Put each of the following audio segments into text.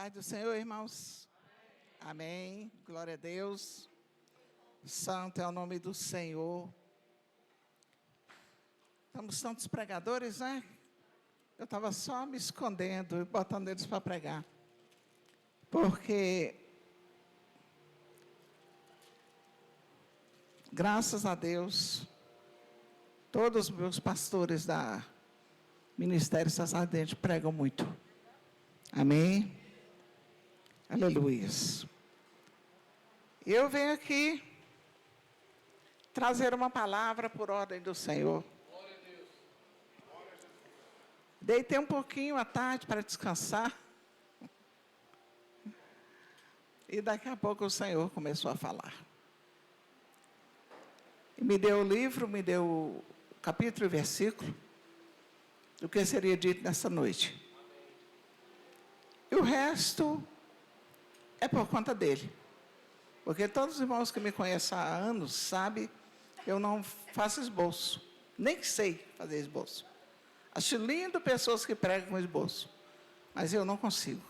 Paz do Senhor, irmãos. Amém. Glória a Deus. Santo é o nome do Senhor. Estamos tantos pregadores, né? Eu estava só me escondendo e botando eles para pregar. Porque, graças a Deus, todos os meus pastores da Ministério Sacerdente pregam muito. Amém? Aleluia. Eu venho aqui trazer uma palavra por ordem do Senhor. Deitei um pouquinho à tarde para descansar. E daqui a pouco o Senhor começou a falar. E me deu o livro, me deu o capítulo e versículo do que seria dito nessa noite. E o resto é por conta dele. Porque todos os irmãos que me conhecem há anos sabem que eu não faço esboço. Nem sei fazer esboço. Acho lindo pessoas que pregam com esboço. Mas eu não consigo.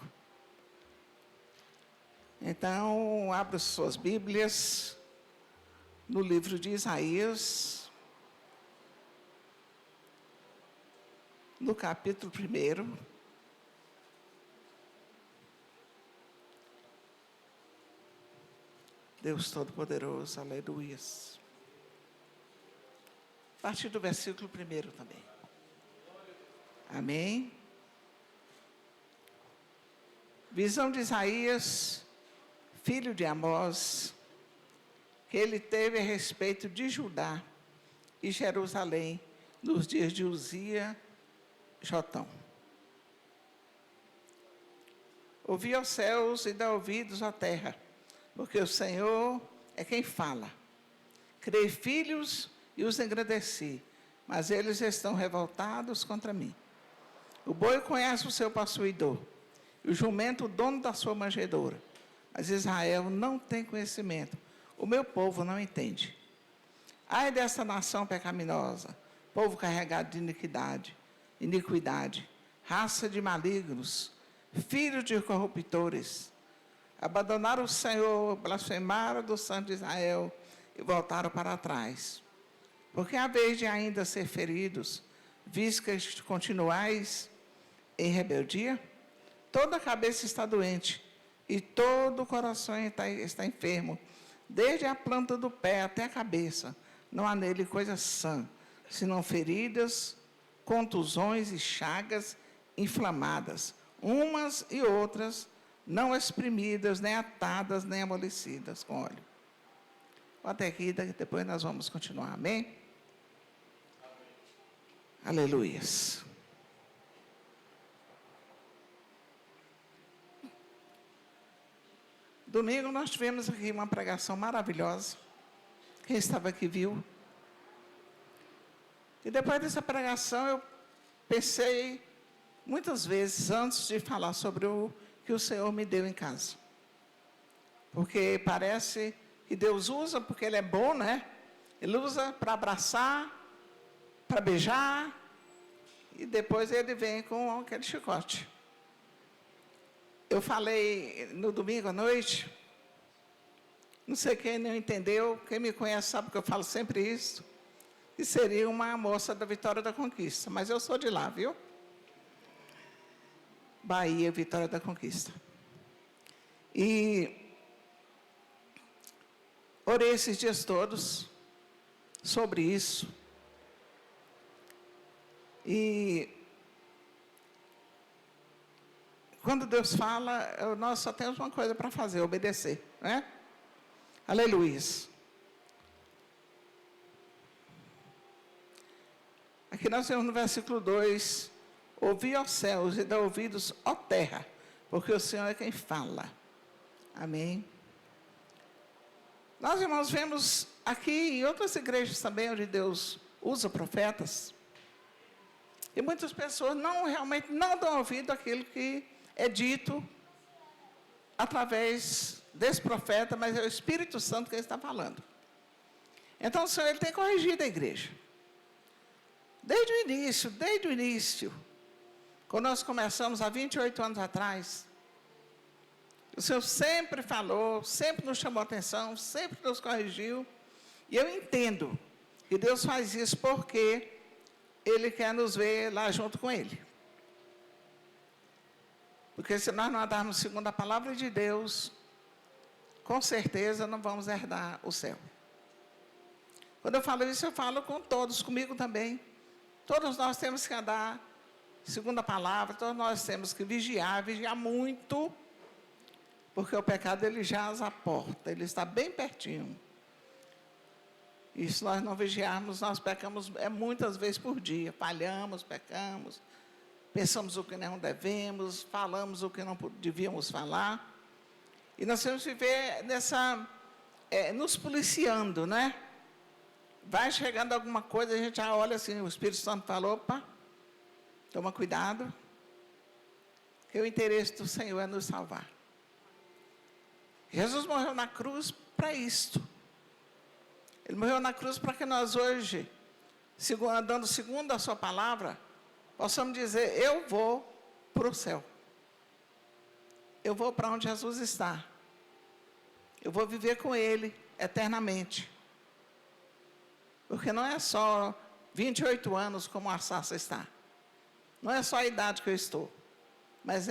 Então, abra suas Bíblias no livro de Isaías, no capítulo 1. Deus Todo-Poderoso, aleluia. A partir do versículo 1 também. Amém. Visão de Isaías, filho de Amós, que ele teve a respeito de Judá e Jerusalém nos dias de Uzia, Jotão. Ouvi aos céus e dá ouvidos à terra, porque o Senhor é quem fala. Criei filhos e os engrandeci, mas eles estão revoltados contra mim. O boi conhece o seu possuidor, e o jumento o dono da sua manjedoura. Mas Israel não tem conhecimento, o meu povo não entende. Ai dessa nação pecaminosa, povo carregado de iniquidade, raça de malignos, filhos de corruptores. Abandonaram o Senhor, blasfemaram do Santo de Israel e voltaram para trás. Porque a vez de ainda ser feridos, visto que continuais em rebeldia, toda a cabeça está doente e todo o coração está enfermo, desde a planta do pé até a cabeça. Não há nele coisa sã, senão feridas, contusões e chagas inflamadas, umas e outras não exprimidas, nem atadas, nem amolecidas com óleo. Até aqui, depois nós vamos continuar, amém? Aleluias. Domingo nós tivemos aqui uma pregação maravilhosa. Quem estava aqui viu. E depois dessa pregação eu pensei muitas vezes antes de falar sobre o que o Senhor me deu em casa. Porque parece que Deus usa, porque Ele é bom, né? Ele usa para abraçar, para beijar, e depois Ele vem com aquele chicote. Eu falei no domingo à noite, não sei quem não entendeu, quem me conhece sabe que eu falo sempre isso, que seria uma moça da Vitória da Conquista, mas eu sou de lá, viu? Bahia, Vitória da Conquista. E orei esses dias todos sobre isso. E quando Deus fala, nós só temos uma coisa para fazer, obedecer, né? Aleluia. Aqui nós temos no versículo 2, ouvi aos céus e dá ouvidos, ó terra, porque o Senhor é quem fala. Amém. Nós, irmãos, vemos aqui em outras igrejas também, onde Deus usa profetas, e muitas pessoas realmente não dão ouvido àquilo que é dito através desse profeta, mas é o Espírito Santo que ele está falando. Então o Senhor ele tem corrigido a igreja. Desde o início, quando nós começamos há 28 anos atrás, O Senhor sempre falou, sempre nos chamou a atenção, sempre nos corrigiu. E eu entendo que Deus faz isso porque Ele quer nos ver lá junto com Ele. Porque se nós não andarmos segundo a palavra de Deus, com certeza não vamos herdar o céu. Quando eu falo isso, eu falo com todos, comigo também. Todos nós temos que andar segundo a palavra, todos nós temos que vigiar muito, porque o pecado ele jaz à porta, ele está bem pertinho. E se nós não vigiarmos, nós pecamos muitas vezes por dia. Falhamos, pecamos, pensamos o que não devemos, falamos o que não devíamos falar. E nós temos que viver nos policiando, né? Vai chegando alguma coisa, a gente já olha assim, o Espírito Santo falou, opa, toma cuidado, que o interesse do Senhor é nos salvar. Jesus morreu na cruz para isto. Ele morreu na cruz para que nós hoje, andando segundo a sua palavra, possamos dizer, eu vou para o céu. Eu vou para onde Jesus está. Eu vou viver com Ele eternamente. Porque não é só 28 anos como a Sassa está. Não é só a idade que eu estou. Mas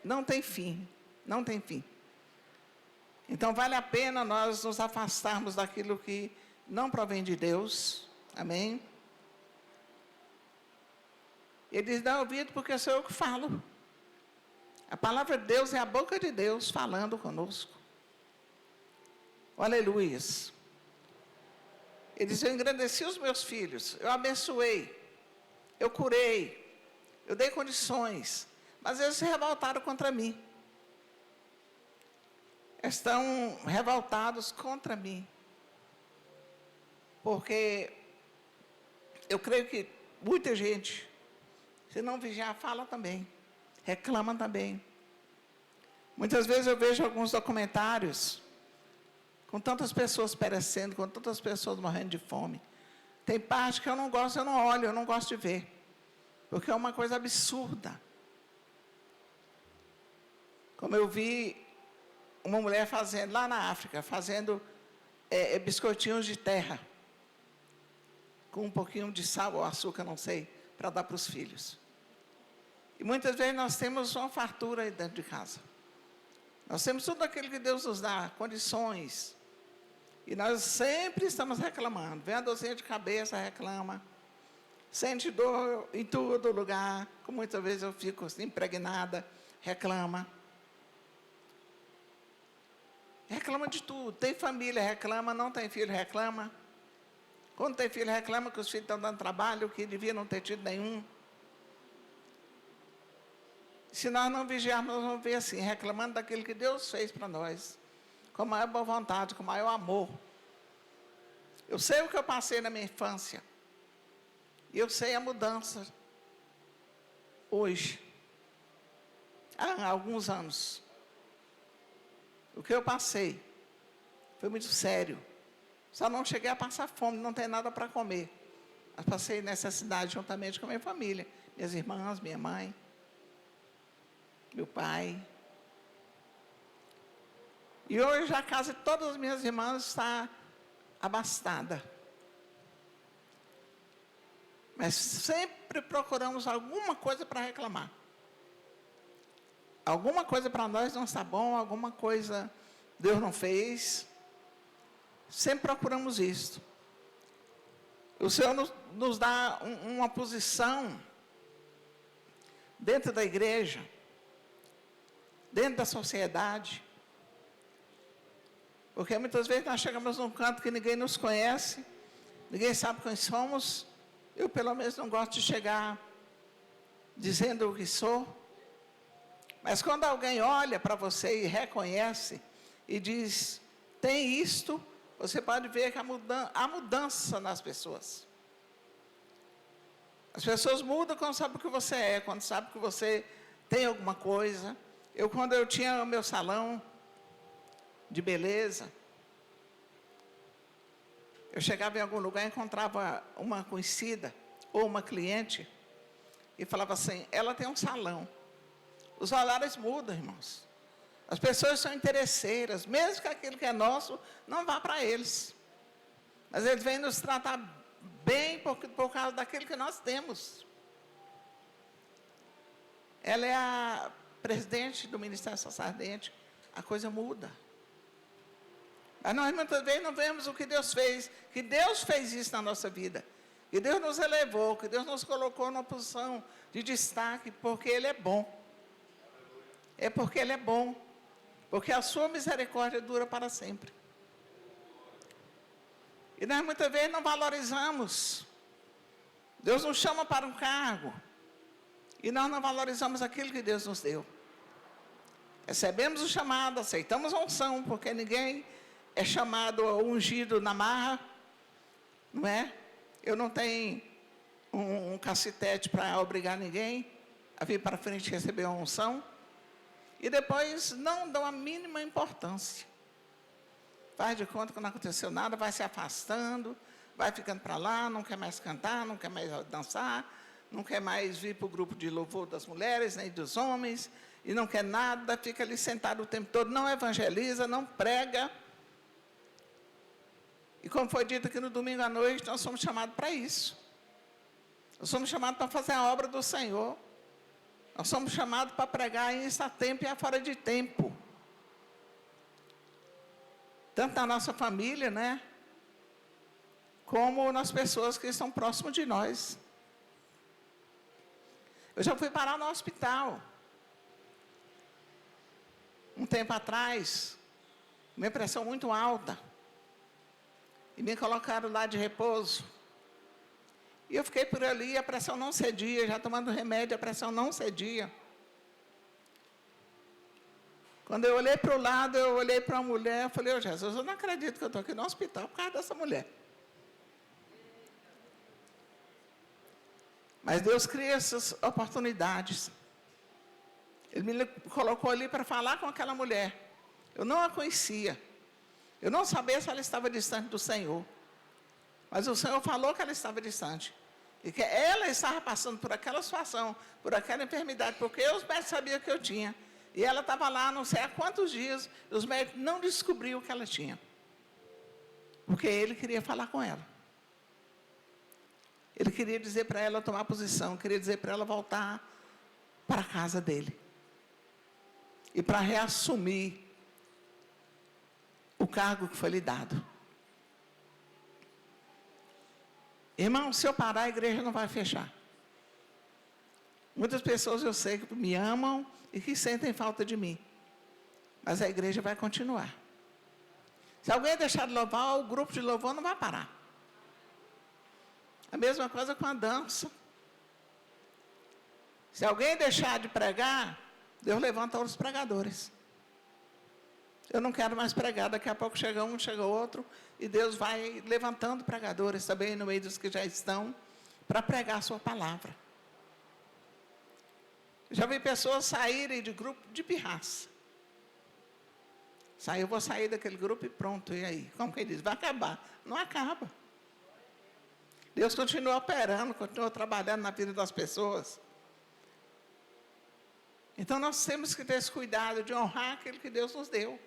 não tem fim. Não tem fim. Então vale a pena nós nos afastarmos daquilo que não provém de Deus. Amém? Ele diz, dá ouvido porque sou eu que falo. A palavra de Deus é a boca de Deus falando conosco. Aleluia. Ele diz, eu engrandeci os meus filhos, eu abençoei, eu curei, eu dei condições, mas eles se revoltaram contra mim. Estão revoltados contra mim. Porque eu creio que muita gente, se não vigiar, fala também, reclama também. Muitas vezes eu vejo alguns documentários com tantas pessoas perecendo, com tantas pessoas morrendo de fome. Tem parte que eu não gosto, eu não olho, eu não gosto de ver. Porque é uma coisa absurda. Como eu vi uma mulher fazendo, lá na África, fazendo biscoitinhos de terra, com um pouquinho de sal ou açúcar, não sei, para dar para os filhos. E muitas vezes nós temos uma fartura aí dentro de casa. Nós temos tudo aquilo que Deus nos dá, condições. E nós sempre estamos reclamando. Vem a dorzinha de cabeça, reclama. Sente dor em todo lugar. Como muitas vezes eu fico assim, impregnada, reclama. Reclama de tudo. Tem família, reclama. Não tem filho, reclama. Quando tem filho, reclama que os filhos estão dando trabalho, que devia não ter tido nenhum. Se nós não vigiarmos, nós vamos ver assim, reclamando daquilo que Deus fez para nós. Com maior boa vontade, com maior amor. Eu sei o que eu passei na minha infância. E eu sei a mudança hoje. Há alguns anos. O que eu passei foi muito sério. Só não cheguei a passar fome, não tem nada para comer. Mas passei necessidade juntamente com a minha família. Minhas irmãs, minha mãe, meu pai. E hoje a casa de todas as minhas irmãs está abastada. Mas sempre procuramos alguma coisa para reclamar. Alguma coisa para nós não está bom, alguma coisa Deus não fez. Sempre procuramos isso. O Senhor nos dá uma posição dentro da igreja, dentro da sociedade. Porque muitas vezes nós chegamos num canto que ninguém nos conhece, ninguém sabe quem somos. Eu, pelo menos, não gosto de chegar dizendo o que sou. Mas quando alguém olha para você e reconhece e diz, tem isto, você pode ver que há mudança nas pessoas. As pessoas mudam quando sabem o que você é, quando sabem que você tem alguma coisa. Quando eu tinha o meu salão de beleza, eu chegava em algum lugar, encontrava uma conhecida ou uma cliente e falava assim, ela tem um salão. Os horários mudam, irmãos. As pessoas são interesseiras, mesmo que aquilo que é nosso não vá para eles. Mas eles vêm nos tratar bem por causa daquilo que nós temos. Ela é a presidente do Ministério Sacerdente, a coisa muda. Mas nós muitas vezes não vemos o que Deus fez, que Deus fez isso na nossa vida. Que Deus nos elevou, que Deus nos colocou numa posição de destaque, porque Ele é bom. É porque Ele é bom. Porque a sua misericórdia dura para sempre. E nós muitas vezes não valorizamos. Deus nos chama para um cargo. E nós não valorizamos aquilo que Deus nos deu. Recebemos o chamado, aceitamos a unção, porque ninguém é chamado ou ungido na marra. Não é? Eu não tenho um cacetete para obrigar ninguém a vir para frente e receber a unção. E depois não dão a mínima importância. Faz de conta que não aconteceu nada, vai se afastando, vai ficando para lá, não quer mais cantar, não quer mais dançar, não quer mais vir para o grupo de louvor das mulheres, nem dos homens, e não quer nada, fica ali sentado o tempo todo, não evangeliza, não prega. E como foi dito aqui no domingo à noite, nós somos chamados para isso. Nós somos chamados para fazer a obra do Senhor. Nós somos chamados para pregar em a tempo e a fora de tempo. Tanto na nossa família, né? Como nas pessoas que estão próximas de nós. Eu já fui parar no hospital. Um tempo atrás, minha pressão muito alta. E me colocaram lá de repouso. E eu fiquei por ali, a pressão não cedia, já tomando remédio, a pressão não cedia. Quando eu olhei para o lado, eu olhei para uma mulher, eu falei, Jesus, eu não acredito que eu estou aqui no hospital por causa dessa mulher. Mas Deus cria essas oportunidades. Ele me colocou ali para falar com aquela mulher. Eu não a conhecia. Eu não sabia se ela estava distante do Senhor. Mas o Senhor falou que ela estava distante. E que ela estava passando por aquela situação, por aquela enfermidade, porque os médicos sabiam que eu tinha. E ela estava lá, não sei há quantos dias, e os médicos não descobriram o que ela tinha. Porque ele queria falar com ela. Ele queria dizer para ela tomar posição, queria dizer para ela voltar para a casa dele. E para reassumir o cargo que foi lhe dado. Irmão, se eu parar, a igreja não vai fechar. Muitas pessoas eu sei que me amam e que sentem falta de mim. Mas a igreja vai continuar. Se alguém deixar de louvar, o grupo de louvor não vai parar. A mesma coisa com a dança. Se alguém deixar de pregar, Deus levanta outros pregadores. Eu não quero mais pregar, daqui a pouco chega um, chega outro, e Deus vai levantando pregadores também no meio dos que já estão, para pregar a sua palavra. Já vi pessoas saírem de grupo de pirraça. Eu vou sair daquele grupo e pronto, e aí? Como que ele diz? Vai acabar. Não acaba. Deus continua operando, continua trabalhando na vida das pessoas. Então nós temos que ter esse cuidado de honrar aquilo que Deus nos deu.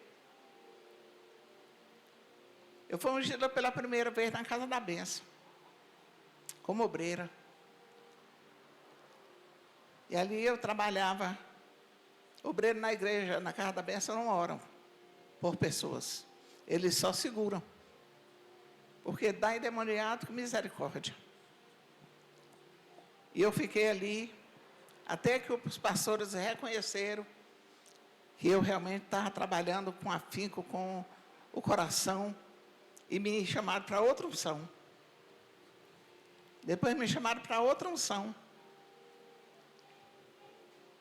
Eu fui ungida pela primeira vez na Casa da Bênção, como obreira. E ali eu trabalhava, obreiro na igreja, na Casa da Bênção não oram por pessoas. Eles só seguram. Porque dá endemoniado com misericórdia. E eu fiquei ali, até que os pastores reconheceram que eu realmente estava trabalhando com afinco, com o coração, e me chamaram para outra unção. Depois me chamaram para outra unção.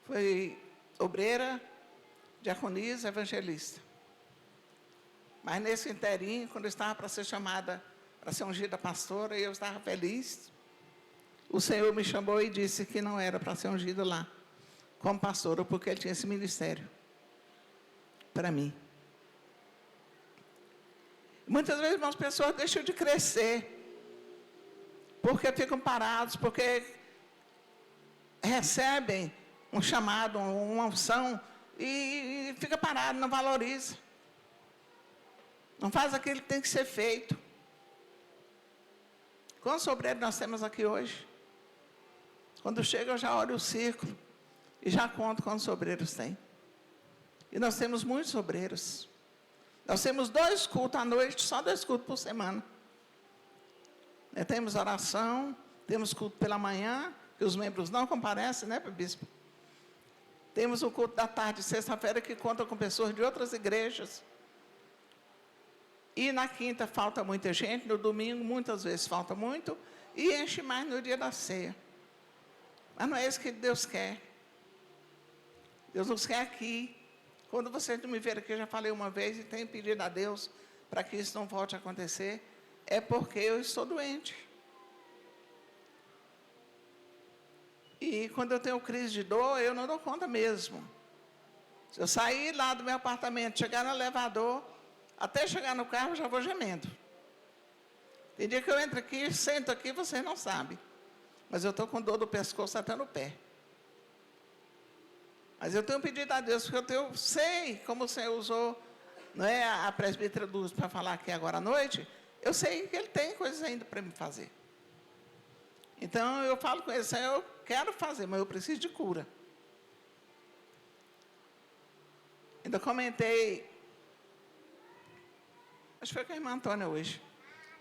Foi obreira, diaconisa, evangelista. Mas nesse inteirinho, quando eu estava para ser chamada, para ser ungida pastora, e eu estava feliz, o Senhor me chamou e disse que não era para ser ungida lá, como pastora, porque Ele tinha esse ministério para mim. Muitas vezes as pessoas deixam de crescer, porque ficam parados, porque recebem um chamado, uma unção, e fica parado, não valoriza. Não faz aquilo que tem que ser feito. Quantos obreiros nós temos aqui hoje? Quando chega, eu já olho o círculo e já conto quantos obreiros tem. E nós temos muitos obreiros. Nós temos 2 cultos à noite, só 2 cultos por semana. Temos oração, temos culto pela manhã, que os membros não comparecem, né, bispo? Temos o culto da tarde, sexta-feira, que conta com pessoas de outras igrejas. E na quinta falta muita gente, no domingo muitas vezes falta muito, e enche mais no dia da ceia. Mas não é isso que Deus quer. Deus nos quer aqui. Quando vocês não me verem aqui, eu já falei uma vez e tenho pedido a Deus para que isso não volte a acontecer, é porque eu estou doente. E quando eu tenho crise de dor, eu não dou conta mesmo. Se eu sair lá do meu apartamento, chegar no elevador, até chegar no carro, eu já vou gemendo. Tem dia que eu entro aqui, sento aqui, vocês não sabem. Mas eu estou com dor do pescoço até no pé. Mas eu tenho pedido a Deus, porque eu sei como o Senhor usou, não é, a presbítera Luz para falar aqui agora à noite. Eu sei que Ele tem coisas ainda para me fazer. Então eu falo com Ele, Senhor, eu quero fazer, mas eu preciso de cura. Ainda comentei, acho que foi com a irmã Antônia hoje,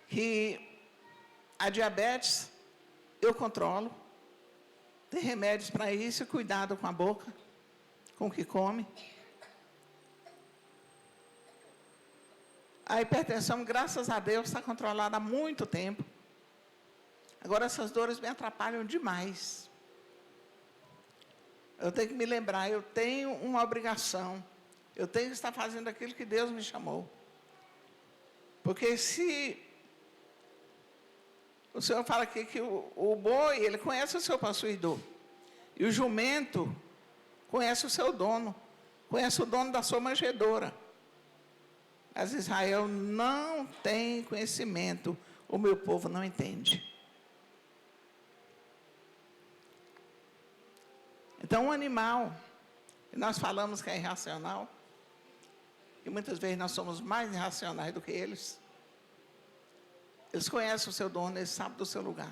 que a diabetes eu controlo, tem remédios para isso, cuidado com a boca, com o que come. A hipertensão, graças a Deus, está controlada há muito tempo. Agora, essas dores me atrapalham demais. Eu tenho que me lembrar, eu tenho uma obrigação. Eu tenho que estar fazendo aquilo que Deus me chamou. Porque se o Senhor fala aqui que o boi, ele conhece o seu possuidor. E o jumento conhece o seu dono. Conhece o dono da sua manjedoura. Mas Israel não tem conhecimento. O meu povo não entende. Então, um animal, e nós falamos que é irracional, e muitas vezes nós somos mais irracionais do que eles. Eles conhecem o seu dono, eles sabem do seu lugar.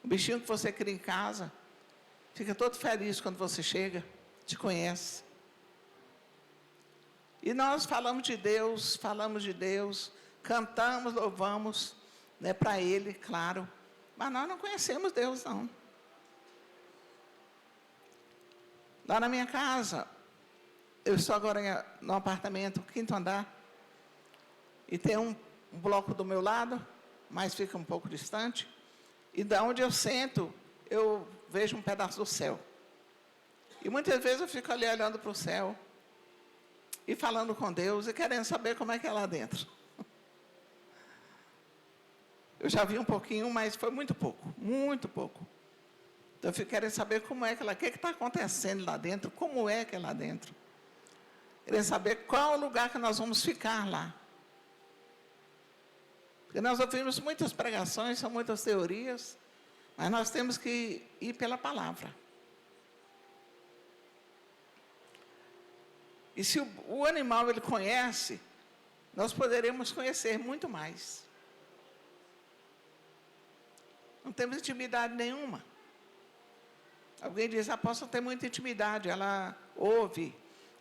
O bichinho que você cria em casa, fica todo feliz quando você chega, te conhece. E nós falamos de Deus, cantamos, louvamos, né, para Ele, claro. Mas nós não conhecemos Deus, não. Lá na minha casa, eu estou agora no apartamento, 5º andar, e tem um bloco do meu lado, mas fica um pouco distante, e da onde eu sento, eu vejo um pedaço do céu. E muitas vezes eu fico ali olhando para o céu, e falando com Deus, e querendo saber como é que é lá dentro. Eu já vi um pouquinho, mas foi muito pouco, muito pouco. Então eu fico querendo saber como é que ela, o que está acontecendo lá dentro, como é que é lá dentro. Querendo saber qual o lugar que nós vamos ficar lá. Porque nós ouvimos muitas pregações, são muitas teorias, mas nós temos que ir pela palavra. E se o animal ele conhece, nós poderemos conhecer muito mais. Não temos intimidade nenhuma. Alguém diz, apóstolo, tem muita intimidade. Ela ouve,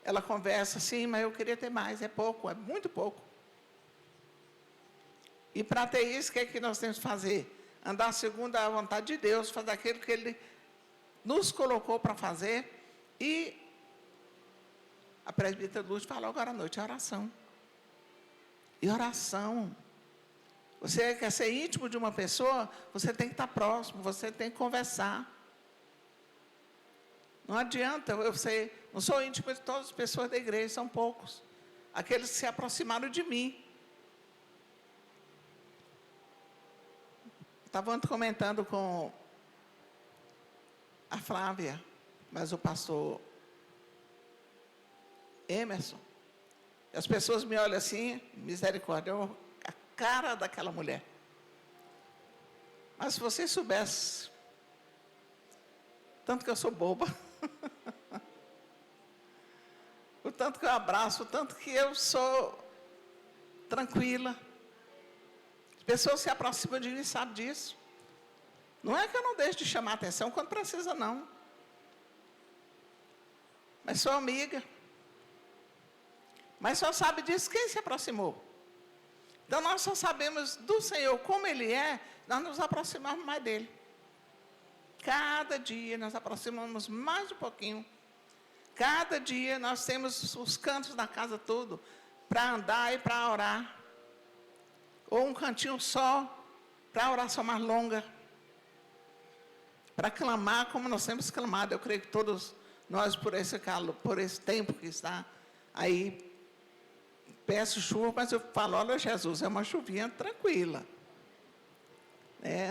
ela conversa, sim, mas eu queria ter mais. É pouco, é muito pouco. E para ter isso, o que é que nós temos que fazer? Andar segundo a vontade de Deus, fazer aquilo que Ele nos colocou para fazer. E a presbítera Luz falou agora à noite, a oração. E oração. Você quer ser íntimo de uma pessoa, você tem que estar próximo, você tem que conversar. Não adianta, não sou íntimo de todas as pessoas da igreja, são poucos. Aqueles que se aproximaram de mim. Estava ontem comentando com a Flávia, mas o pastor Emerson, e as pessoas me olham assim, misericórdia, a cara daquela mulher. Mas se vocês soubessem tanto que eu sou boba, o tanto que eu abraço, o tanto que eu sou tranquila. As pessoas se aproximam de mim e sabem disso. Não é que eu não deixo de chamar atenção quando precisa, não. Mas sou amiga. Mas só sabe disso quem se aproximou. Então, nós só sabemos do Senhor como Ele é, nós nos aproximamos mais dEle. Cada dia nós aproximamos mais um pouquinho. Cada dia nós temos os cantos da casa todo para andar e para orar. Ou um cantinho só para a oração mais longa. Para clamar como nós temos clamado. Eu creio que todos nós, por esse tempo que está aí, peço chuva, mas eu falo, olha Jesus, é uma chuvinha tranquila.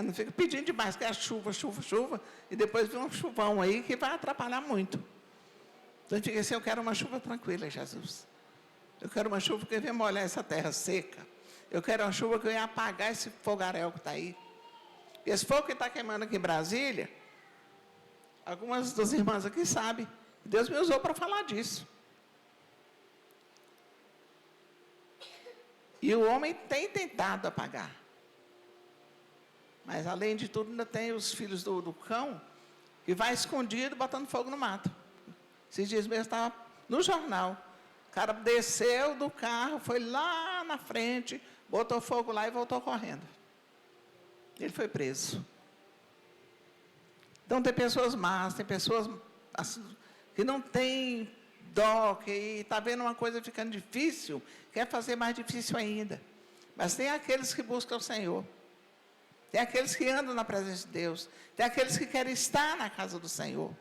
Não fica pedindo demais, que é chuva, chuva, chuva, e depois vem um chuvão aí que vai atrapalhar muito. Então a gente fica assim, eu quero uma chuva tranquila, Jesus. Eu quero uma chuva que venha molhar essa terra seca. Eu quero uma chuva que venha apagar esse fogaréu que está aí. Esse fogo que está queimando aqui em Brasília, algumas das irmãs aqui sabem, Deus me usou para falar disso. E o homem tem tentado apagar. Mas, além de tudo, ainda tem os filhos do cão, que vai escondido, botando fogo no mato. Esses dias mesmo estava no jornal. O cara desceu do carro, foi lá na frente, botou fogo lá e voltou correndo. Ele foi preso. Então, tem pessoas más, tem pessoas assim, que não têm dó, que está vendo uma coisa ficando difícil, quer fazer mais difícil ainda. Mas tem aqueles que buscam o Senhor. Tem aqueles que andam na presença de Deus. Tem aqueles que querem estar na casa do Senhor.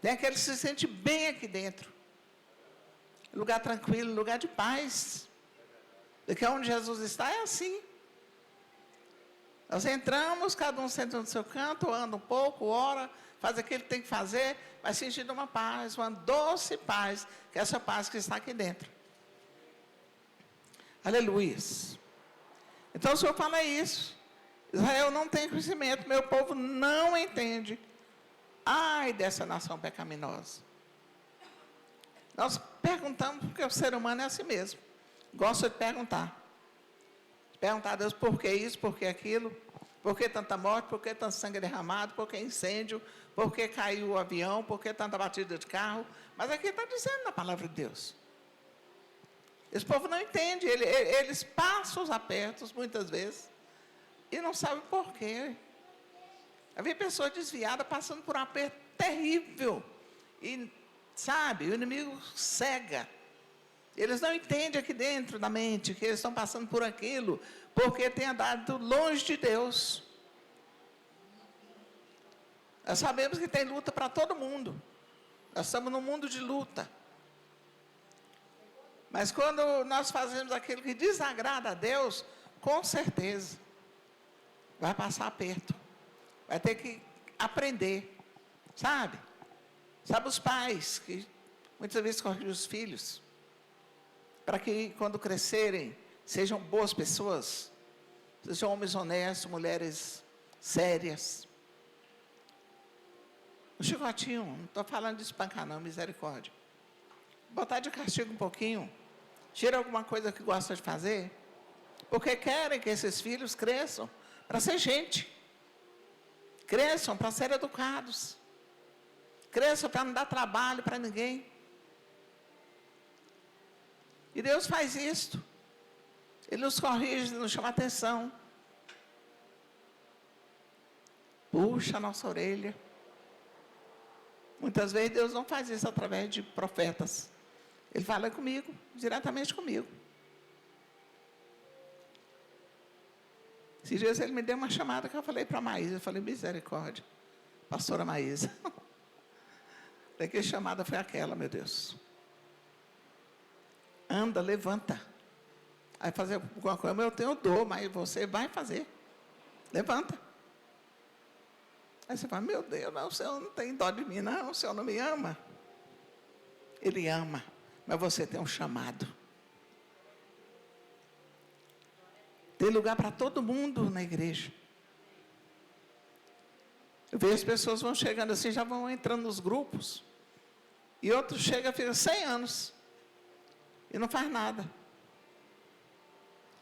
Tem aqueles que se sentem bem aqui dentro. Lugar tranquilo, lugar de paz. Porque onde Jesus está é assim. Nós entramos, cada um senta no seu canto, anda um pouco, ora, faz aquilo que tem que fazer, vai sentindo uma paz, uma doce paz, que é essa paz que está aqui dentro. Aleluia. Então o Senhor fala isso. Israel não tem conhecimento, meu povo não entende. Ai dessa nação pecaminosa. Nós perguntamos porque o ser humano é assim mesmo. Gosta de perguntar. Perguntar a Deus por que isso, por que aquilo, por que tanta morte, por que tanto sangue derramado, por que incêndio, por que caiu o avião, por que tanta batida de carro. Mas aqui está dizendo na palavra de Deus. Esse povo não entende, eles passam os apertos muitas vezes e não sabem por quê. Havia pessoas desviadas passando por um aperto terrível e, sabe, o inimigo cega. Eles não entendem aqui dentro da mente que eles estão passando por aquilo, porque têm andado longe de Deus. Nós sabemos que tem luta para todo mundo. Nós estamos num mundo de luta. Mas quando nós fazemos aquilo que desagrada a Deus, com certeza, vai passar aperto. Vai ter que aprender. Sabe? Sabe os pais que muitas vezes corrigem os filhos, para que quando crescerem, sejam boas pessoas, sejam homens honestos, mulheres sérias. Um chicotinho, não estou falando de espancar não, misericórdia. Botar de castigo um pouquinho, tira alguma coisa que gosta de fazer, porque querem que esses filhos cresçam para ser gente, cresçam para ser educados, cresçam para não dar trabalho para ninguém. E Deus faz isto. Ele nos corrige, nos chama atenção. Puxa a nossa orelha. Muitas vezes Deus não faz isso através de profetas. Ele fala comigo, diretamente comigo. Esses dias ele me deu uma chamada que eu falei para a Maísa. Eu falei, misericórdia, pastora Maísa. Que chamada foi aquela, meu Deus? Anda, levanta. Aí fazer alguma coisa, eu tenho dor, mas você vai fazer. Levanta. Aí você fala, meu Deus, não, o Senhor não tem dó de mim, não, o Senhor não me ama. Ele ama, mas você tem um chamado. Tem lugar para todo mundo na igreja. Eu vejo as pessoas vão chegando assim, já vão entrando nos grupos. E outros chegam, fica 100 anos. E não faz nada.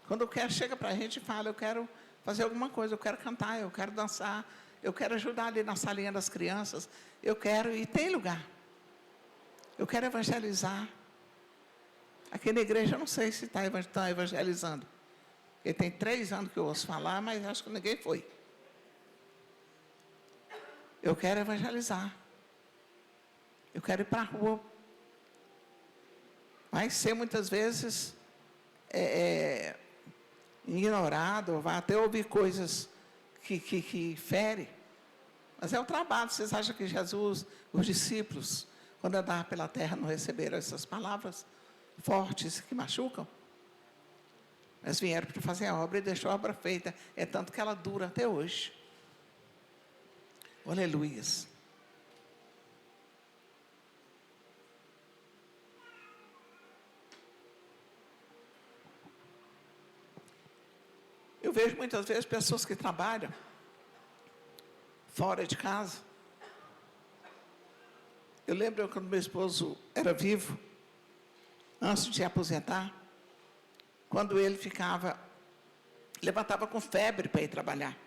Quando chega para a gente e fala, eu quero fazer alguma coisa, eu quero cantar, eu quero dançar, eu quero ajudar ali na salinha das crianças, eu quero, e tem lugar. Eu quero evangelizar. Aqui na igreja, eu não sei se estão evangelizando. Porque tem 3 anos que eu ouço falar, mas acho que ninguém foi. Eu quero evangelizar. Eu quero ir para a rua. Vai ser muitas vezes ignorado, vai até ouvir coisas que ferem. Mas é o trabalho. Vocês acham que Jesus, os discípulos, quando andavam pela terra, não receberam essas palavras fortes que machucam? Mas vieram para fazer a obra e deixou a obra feita. É tanto que ela dura até hoje. Aleluias. Eu vejo muitas vezes pessoas que trabalham fora de casa. Eu lembro quando meu esposo era vivo, antes de se aposentar, quando ele levantava com febre para ir trabalhar.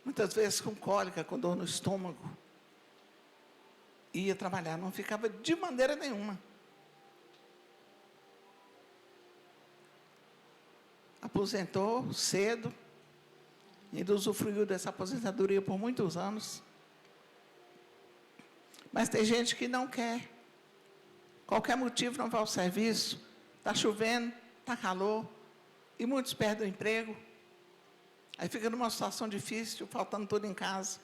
Muitas vezes com cólica, com dor no estômago. Ia trabalhar, não ficava de maneira nenhuma. Aposentou cedo, ainda usufruiu dessa aposentadoria por muitos anos. Mas tem gente que não quer. Qualquer motivo não vai ao serviço. Está chovendo, está calor, e muitos perdem o emprego. Aí fica numa situação difícil, faltando tudo em casa.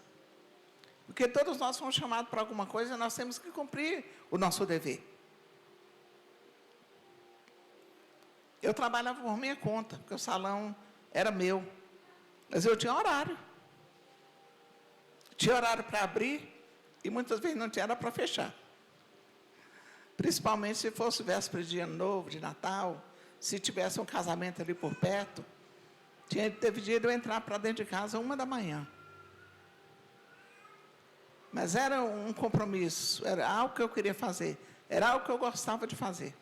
Porque todos nós fomos chamados para alguma coisa e nós temos que cumprir o nosso dever. Eu trabalhava por minha conta, porque o salão era meu. Mas eu tinha horário. Tinha horário para abrir e muitas vezes não tinha hora para fechar. Principalmente se fosse véspera de Ano Novo, de Natal, se tivesse um casamento ali por perto. Teve dia de eu entrar para dentro de casa 1h. Mas era um compromisso, era algo que eu queria fazer, era algo que eu gostava de fazer.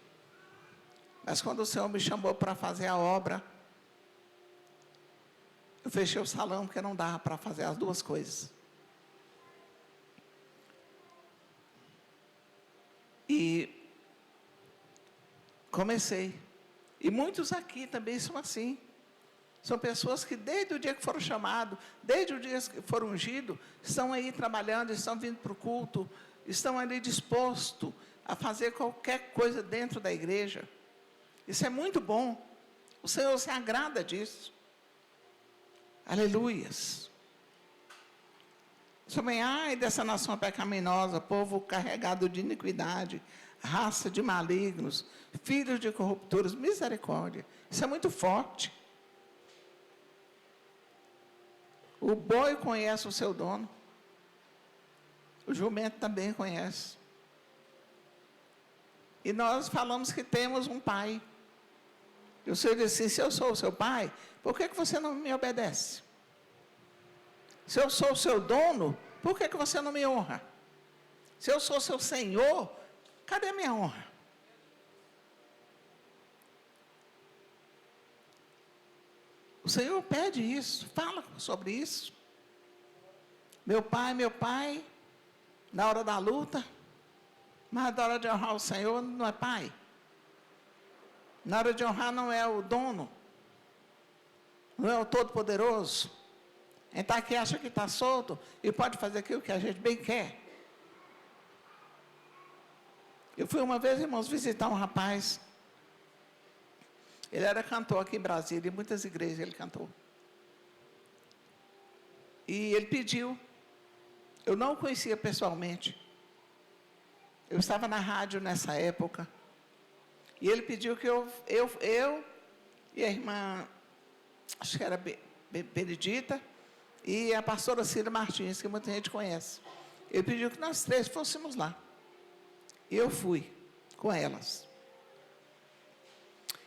Mas quando o Senhor me chamou para fazer a obra, eu fechei o salão porque não dava para fazer as duas coisas. E comecei. E muitos aqui também são assim. São pessoas que desde o dia que foram chamados, desde o dia que foram ungidos, estão aí trabalhando, estão vindo para o culto, estão ali dispostos a fazer qualquer coisa dentro da igreja. Isso é muito bom. O Senhor se agrada disso. Aleluias. Também, ai dessa nação pecaminosa, povo carregado de iniquidade, raça de malignos, filhos de corruptores, misericórdia. Isso é muito forte. O boi conhece o seu dono. O jumento também conhece. E nós falamos que temos um pai. E o Senhor disse assim, se eu sou o seu pai, por que você não me obedece? Se eu sou o seu dono, por que você não me honra? Se eu sou o seu Senhor, cadê a minha honra? O Senhor pede isso, fala sobre isso. Meu pai, na hora da luta, mas na hora de honrar o Senhor não é pai. Na hora de honrar não é o dono, não é o todo-poderoso. Então aqui acha que está solto e pode fazer aquilo que a gente bem quer. Eu fui uma vez, irmãos, visitar um rapaz. Ele era cantor aqui em Brasília, em muitas igrejas ele cantou. E ele pediu, eu não o conhecia pessoalmente. Eu estava na rádio nessa época. E ele pediu que eu e a irmã, acho que era Benedita, e a pastora Cida Martins, que muita gente conhece. Ele pediu que nós 3 fôssemos lá. E eu fui com elas.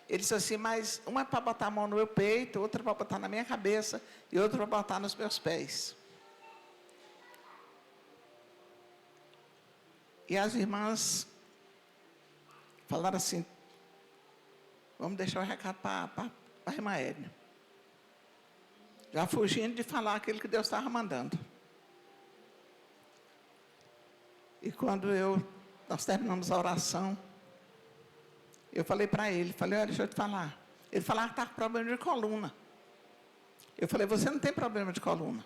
Ele disse assim, mas uma é para botar a mão no meu peito, outra para botar na minha cabeça e outra para botar nos meus pés. E as irmãs falaram assim, vamos deixar o recado para a irmã Edna. Já fugindo de falar aquilo que Deus estava mandando. E quando nós terminamos a oração, eu falei para ele, olha, deixa eu te falar. Ele falou que está com problema de coluna. Eu falei, você não tem problema de coluna.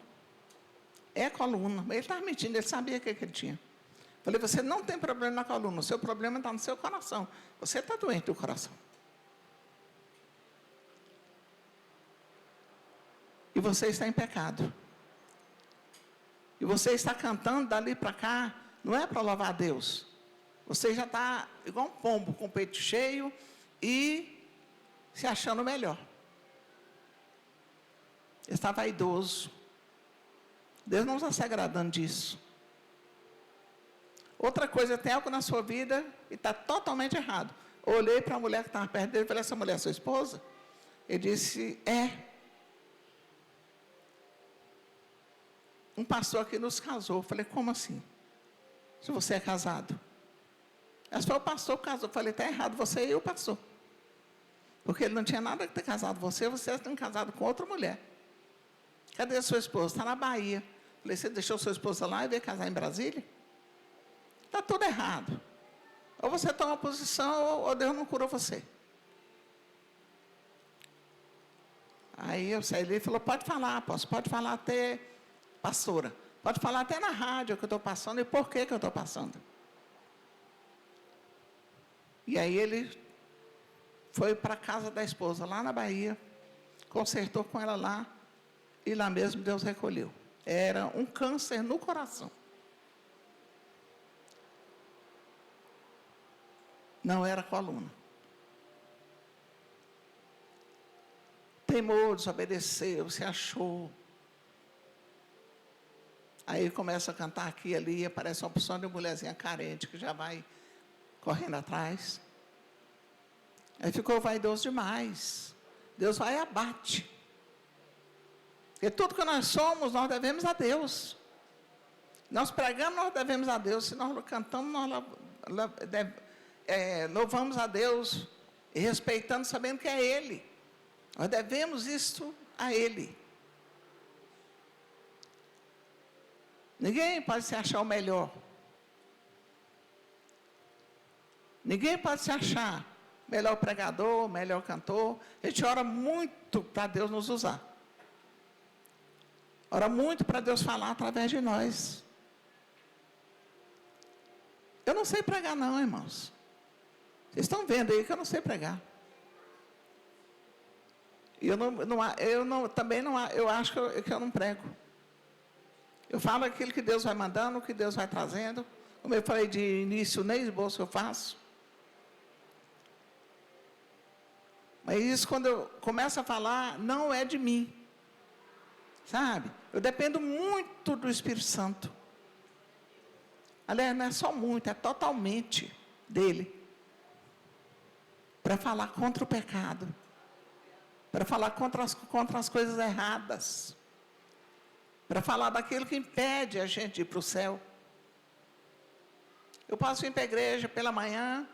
É coluna. Ele estava mentindo, ele sabia o que ele tinha. Eu falei, você não tem problema na coluna, o seu problema está no seu coração. Você está doente do coração. E você está em pecado. E você está cantando dali para cá, não é para louvar a Deus. Você já está igual um pombo, com o peito cheio e se achando melhor. Está vaidoso. Deus não está se agradando disso. Outra coisa, tem algo na sua vida e está totalmente errado. Eu olhei para a mulher que estava perto dele e falei, essa mulher é sua esposa? Ele disse, é. Um pastor aqui nos casou. Eu falei, como assim? Se você é casado? Mas foi o pastor que casou. Eu falei, está errado você e o pastor. Porque ele não tinha nada que ter casado você tem casado com outra mulher. Cadê a sua esposa? Está na Bahia. Eu falei, você deixou sua esposa lá e veio casar em Brasília? Está tudo errado. Ou você toma posição, ou Deus não curou você. Aí eu saí ali e falou, pode falar, apóstolo, pode falar até, pastora, pode falar até na rádio que eu estou passando e por que eu estou passando. E aí ele foi para a casa da esposa, lá na Bahia, consertou com ela lá, e lá mesmo Deus recolheu. Era um câncer no coração. Não era coluna. Teimou, desobedeceu, se achou. Aí começa a cantar aqui e ali, aparece uma opção de mulherzinha carente, que já vai correndo atrás. Aí ficou vaidoso demais. Deus vai e abate. Porque tudo que nós somos, nós devemos a Deus. Nós pregamos, nós devemos a Deus. Se nós cantamos, nós louvamos a Deus, e respeitando, sabendo que é Ele. Nós devemos isto a Ele. Ninguém pode se achar o melhor. Ninguém pode se achar melhor pregador, melhor cantor. A gente ora muito para Deus nos usar. Ora muito para Deus falar através de nós. Eu não sei pregar não, irmãos. Vocês estão vendo aí que eu não sei pregar. E eu acho que eu não prego. Eu falo aquilo que Deus vai mandando, o que Deus vai trazendo. Como eu falei de início, nem esboço eu faço. Mas isso, quando eu começo a falar, não é de mim. Sabe? Eu dependo muito do Espírito Santo. Aliás, não é só muito, é totalmente dele. Para falar contra o pecado. Para falar contra as coisas erradas. Para falar daquilo que impede a gente de ir para o céu. Eu posso ir para a igreja pela manhã,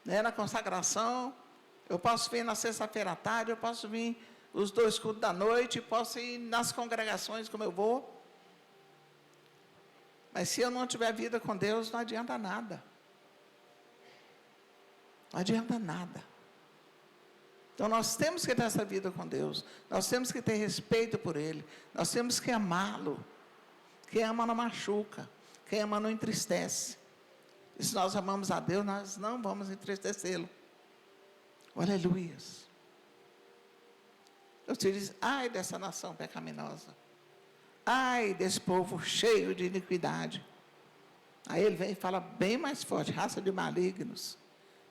né, na consagração. Eu posso vir na sexta-feira à tarde, eu posso vir os 2 cultos da noite, posso ir nas congregações como eu vou. Mas se eu não tiver vida com Deus, não adianta nada. Não adianta nada. Então nós temos que ter essa vida com Deus. Nós temos que ter respeito por Ele. Nós temos que amá-lo. Quem ama não machuca. Quem ama não entristece. E se nós amamos a Deus, nós não vamos entristecê-lo. Aleluias. Eu te digo, ai dessa nação pecaminosa. Ai desse povo cheio de iniquidade. Aí ele vem e fala bem mais forte, raça de malignos,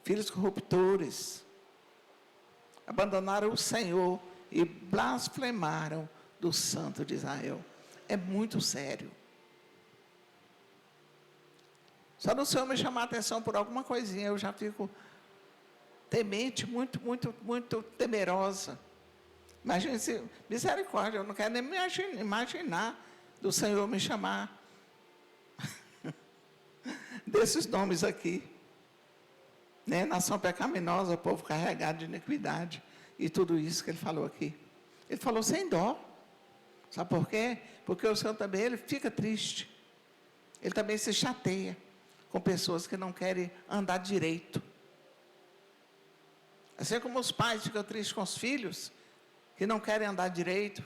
filhos corruptores, abandonaram o Senhor e blasfemaram do Santo de Israel. É muito sério. Só no Senhor me chamar a atenção por alguma coisinha, eu já fico temente, muito, muito, muito temerosa. Imagina se, misericórdia, eu não quero nem me imaginar do Senhor me chamar desses nomes aqui. Né? Nação pecaminosa, povo carregado de iniquidade. E tudo isso que ele falou aqui. Ele falou sem dó. Sabe por quê? Porque o Senhor também, ele fica triste. Ele também se chateia com pessoas que não querem andar direito. Assim como os pais ficam tristes com os filhos, que não querem andar direito,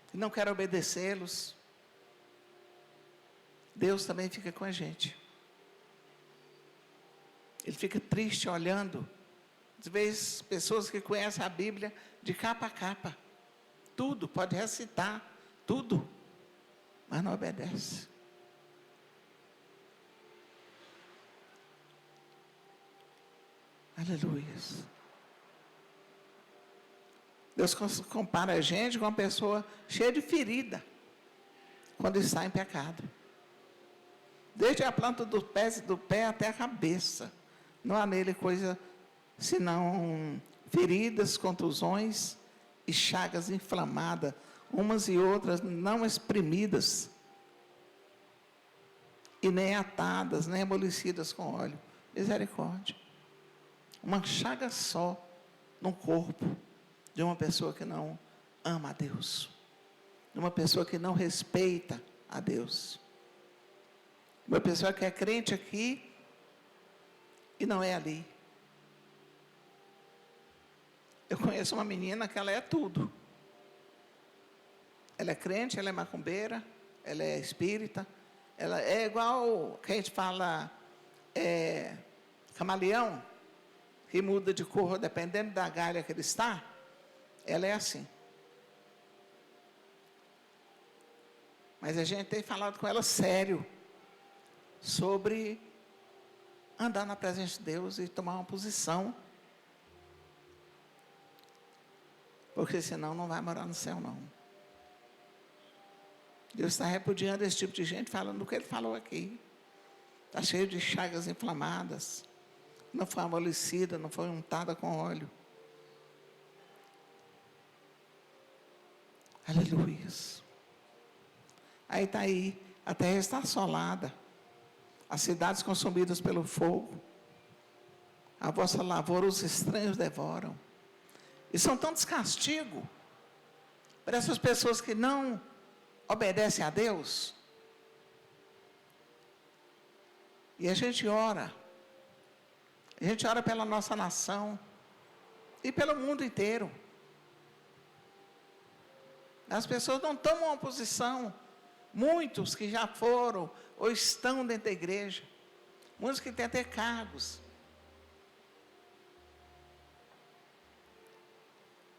que não querem obedecê-los. Deus também fica com a gente. Ele fica triste olhando, às vezes, pessoas que conhecem a Bíblia de capa a capa. Tudo, pode recitar, tudo, mas não obedece. Aleluia. Deus compara a gente com uma pessoa cheia de ferida, quando está em pecado. Desde a planta do pé até a cabeça. Não há nele coisa senão feridas, contusões e chagas inflamadas, umas e outras não exprimidas, e nem atadas, nem amolecidas com óleo. Misericórdia. Uma chaga só no corpo de uma pessoa que não ama a Deus, de uma pessoa que não respeita a Deus, uma pessoa que é crente aqui e não é ali. Eu conheço uma menina que ela é tudo. Ela é crente, ela é macumbeira, ela é espírita, ela é igual que a gente fala, camaleão, que muda de cor dependendo da galha que ele está. Ela é assim. Mas a gente tem falado com ela sério sobre andar na presença de Deus e tomar uma posição, porque senão não vai morar no céu não. Deus está repudiando esse tipo de gente, falando o que ele falou aqui. Está cheio de chagas inflamadas, não foi amolecida, não foi untada com óleo. Aleluia. Aí está aí, a terra está assolada, as cidades consumidas pelo fogo, a vossa lavoura os estranhos devoram. E são tantos castigos para essas pessoas que não obedecem a Deus. E a gente ora pela nossa nação e pelo mundo inteiro. As pessoas não tomam uma posição. Muitos que já foram ou estão dentro da igreja, muitos que têm até cargos.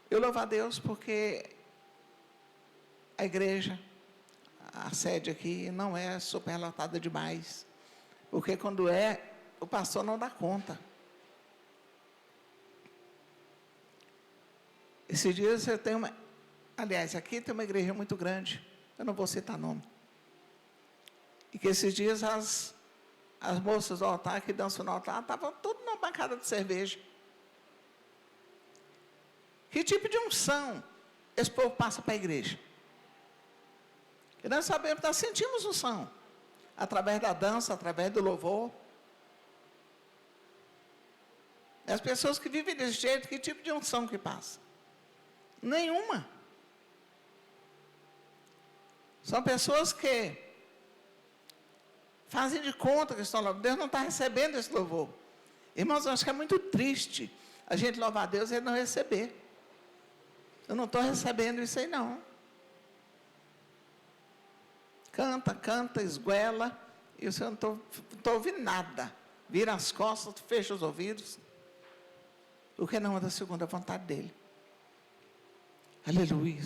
Eu louvo a Deus porque a igreja, a sede aqui, não é superlotada demais. Porque quando o pastor não dá conta. Esses dias eu tenho aliás, aqui tem uma igreja muito grande, eu não vou citar nome. E que esses dias as moças do altar que dançam no altar estavam tudo numa bancada de cerveja. Que tipo de unção esse povo passa para a igreja? E nós sabemos, nós sentimos unção, através da dança, através do louvor. E as pessoas que vivem desse jeito, que tipo de unção que passa? Nenhuma. São pessoas que fazem de conta que estão louvando. Deus não está recebendo esse louvor. Irmãos, eu acho que é muito triste a gente louvar a Deus e Ele não receber. Eu não estou recebendo isso aí não. Canta, esguela, e eu não estou ouvindo nada. Vira as costas, fecha os ouvidos, porque não é da segunda vontade dEle. Aleluia.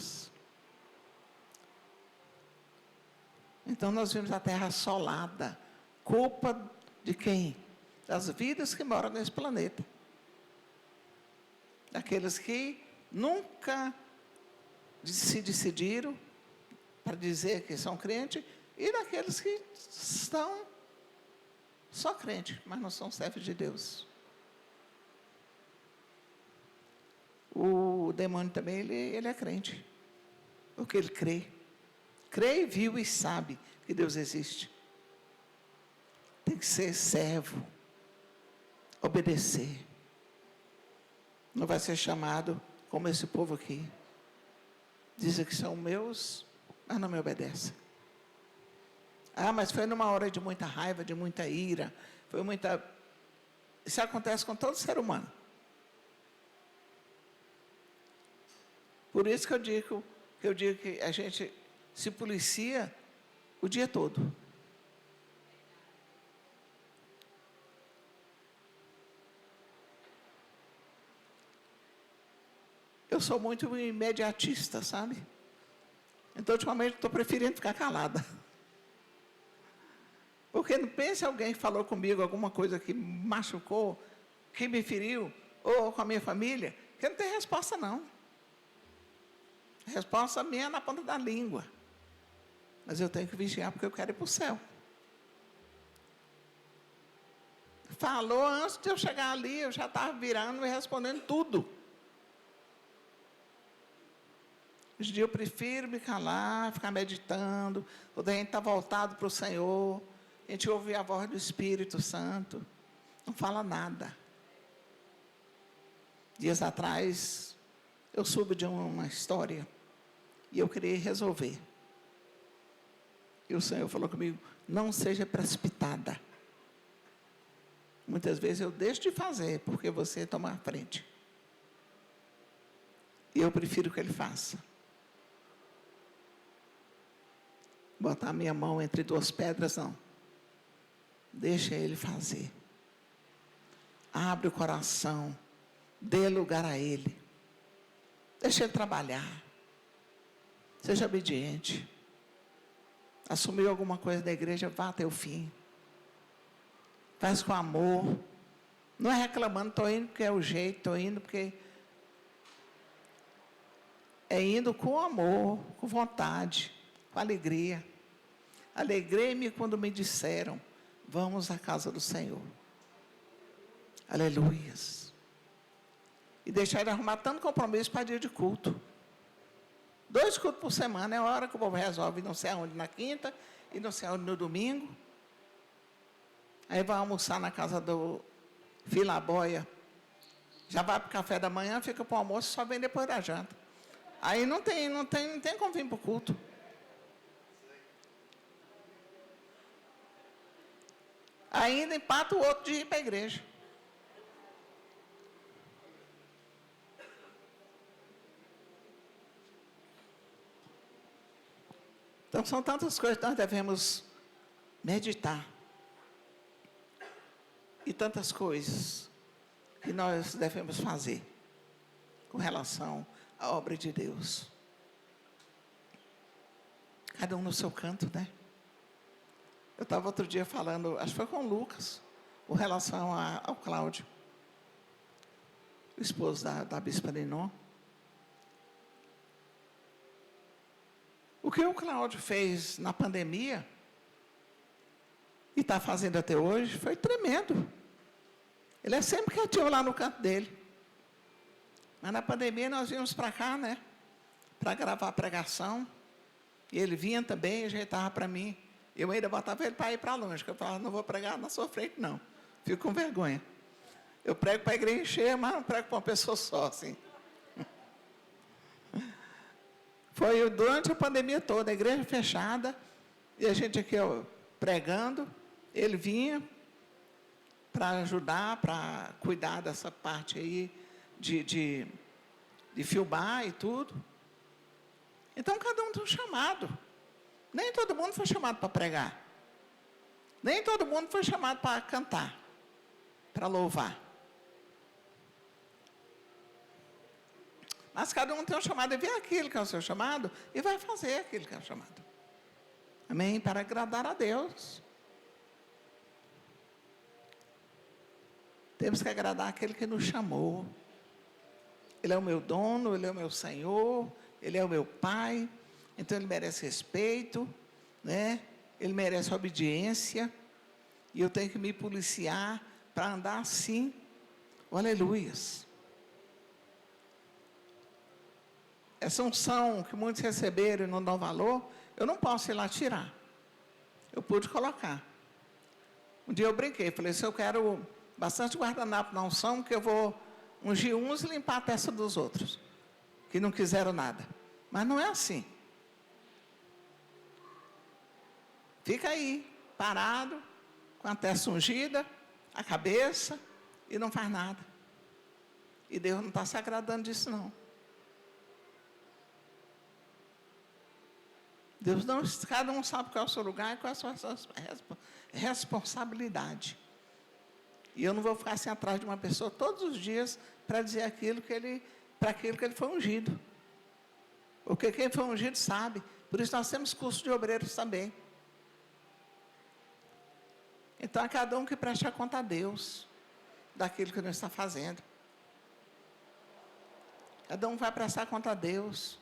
Então nós vimos a terra assolada. Culpa de quem? Das vidas que moram nesse planeta. Daqueles que nunca se decidiram para dizer que são crentes, e daqueles que estão só crentes, mas não são servos de Deus. O demônio também, ele é crente. Porque ele crê. Crê, viu e sabe que Deus existe. Tem que ser servo. Obedecer. Não vai ser chamado como esse povo aqui. Dizem que são meus, mas não me obedecem. Ah, mas foi numa hora de muita raiva, de muita ira. Foi muita... Isso acontece com todo ser humano. Por isso que eu digo que a gente se policia o dia todo. Eu sou muito imediatista, sabe? Então, ultimamente, estou preferindo ficar calada. Porque não pense alguém que falou comigo alguma coisa que me machucou, que me feriu, ou com a minha família, que não tem resposta, não. A resposta minha é na ponta da língua. Mas eu tenho que vigiar porque eu quero ir para o céu. Falou antes de eu chegar ali, eu já estava virando e respondendo tudo. Hoje em dia eu prefiro me calar, ficar meditando, quando a gente está voltado para o Senhor, a gente ouve a voz do Espírito Santo, não fala nada. Dias atrás, eu soube de uma história, e eu queria resolver. E o Senhor falou comigo, não seja precipitada. Muitas vezes eu deixo de fazer, porque você toma a frente. E eu prefiro que Ele faça. Botar a minha mão entre duas pedras, não. Deixa Ele fazer. Abre o coração. Dê lugar a Ele. Deixa Ele trabalhar. Seja obediente. Assumiu alguma coisa da igreja, vá até o fim. Faz com amor. Não é reclamando, estou indo porque é o jeito, estou indo porque... É indo com amor, com vontade, com alegria. Alegrei-me quando me disseram, vamos à casa do Senhor. Aleluias. E deixar ele arrumar tanto compromisso para dia de culto. 2 cultos por semana, é a hora que o povo resolve, não sei aonde na quinta, e não sei aonde no domingo. Aí vai almoçar na casa do Filaboia. Já vai para o café da manhã, fica para o almoço, só vem depois da janta. Aí não tem como vir para o culto. Ainda empata o outro de ir para a igreja. Então, são tantas coisas que nós devemos meditar. E tantas coisas que nós devemos fazer com relação à obra de Deus. Cada um no seu canto, né? Eu estava outro dia falando, acho que foi com o Lucas, com relação ao Cláudio, o esposo da Bispa Ninon. O que o Cláudio fez na pandemia, e está fazendo até hoje, foi tremendo. Ele é sempre quietinho lá no canto dele. Mas na pandemia nós vínhamos para cá, né? Para gravar a pregação. E ele vinha também e ajeitava para mim. Eu ainda botava ele para ir para longe, porque eu falava, não vou pregar na sua frente, não. Fico com vergonha. Eu prego para a igreja cheia, mas não prego para uma pessoa só, assim. Foi durante a pandemia toda, a igreja fechada, e a gente aqui ó, pregando, ele vinha para ajudar, para cuidar dessa parte aí, de filmar e tudo. Então, cada um tem um chamado. Nem todo mundo foi chamado para pregar. Nem todo mundo foi chamado para cantar, para louvar. Mas cada um tem um chamado, e vê aquilo que é o seu chamado, e vai fazer aquilo que é o chamado. Amém? Para agradar a Deus. Temos que agradar aquele que nos chamou. Ele é o meu dono, Ele é o meu Senhor, Ele é o meu Pai, então Ele merece respeito, né? Ele merece obediência, e eu tenho que me policiar para andar assim. Aleluias. essa unção que muitos receberam e não dão valor, eu não posso ir lá tirar. Eu pude colocar. Um dia eu brinquei, falei, se eu quero bastante guardanapo na unção, que eu vou ungir uns e limpar a testa dos outros, que não quiseram nada. Mas não é assim. Fica aí, parado, com a testa ungida, a cabeça, e não faz nada. E Deus não está se agradando disso, não. Deus não, cada um sabe qual é o seu lugar e qual é a sua responsabilidade. E eu não vou ficar assim atrás de uma pessoa todos os dias para dizer para aquilo que ele foi ungido. Porque quem foi ungido sabe. Por isso nós temos curso de obreiros também. Então é cada um que preste a conta a Deus daquilo que não está fazendo. Cada um vai prestar conta a Deus.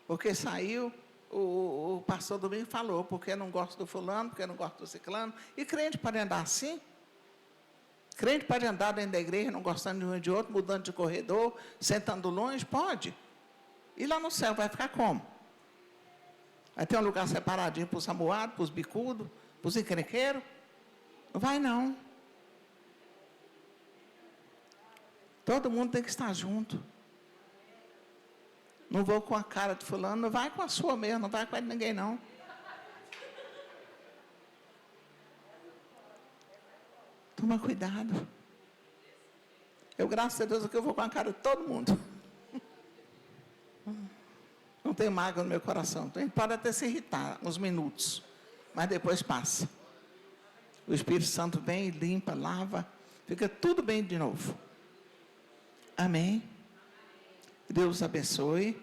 Porque saiu, o pastor Domingo falou, porque não gosto do fulano, porque não gosto do ciclano. E crente pode andar assim? Crente pode andar dentro da igreja, não gostando de um e de outro, mudando de corredor, sentando longe? Pode. E lá no céu vai ficar como? Vai ter um lugar separadinho para os amuados, para os bicudos, para os encrenqueiros? Não vai, não. Todo mundo tem que estar junto. Não vou com a cara de fulano, não vai com a sua mesmo, não vai com a de ninguém, não. Toma cuidado. Eu, graças a Deus, aqui eu vou com a cara de todo mundo. Não tem mágoa no meu coração. Então, a gente pode até se irritar uns minutos, mas depois passa. O Espírito Santo vem, limpa, lava, fica tudo bem de novo. Amém? Deus abençoe.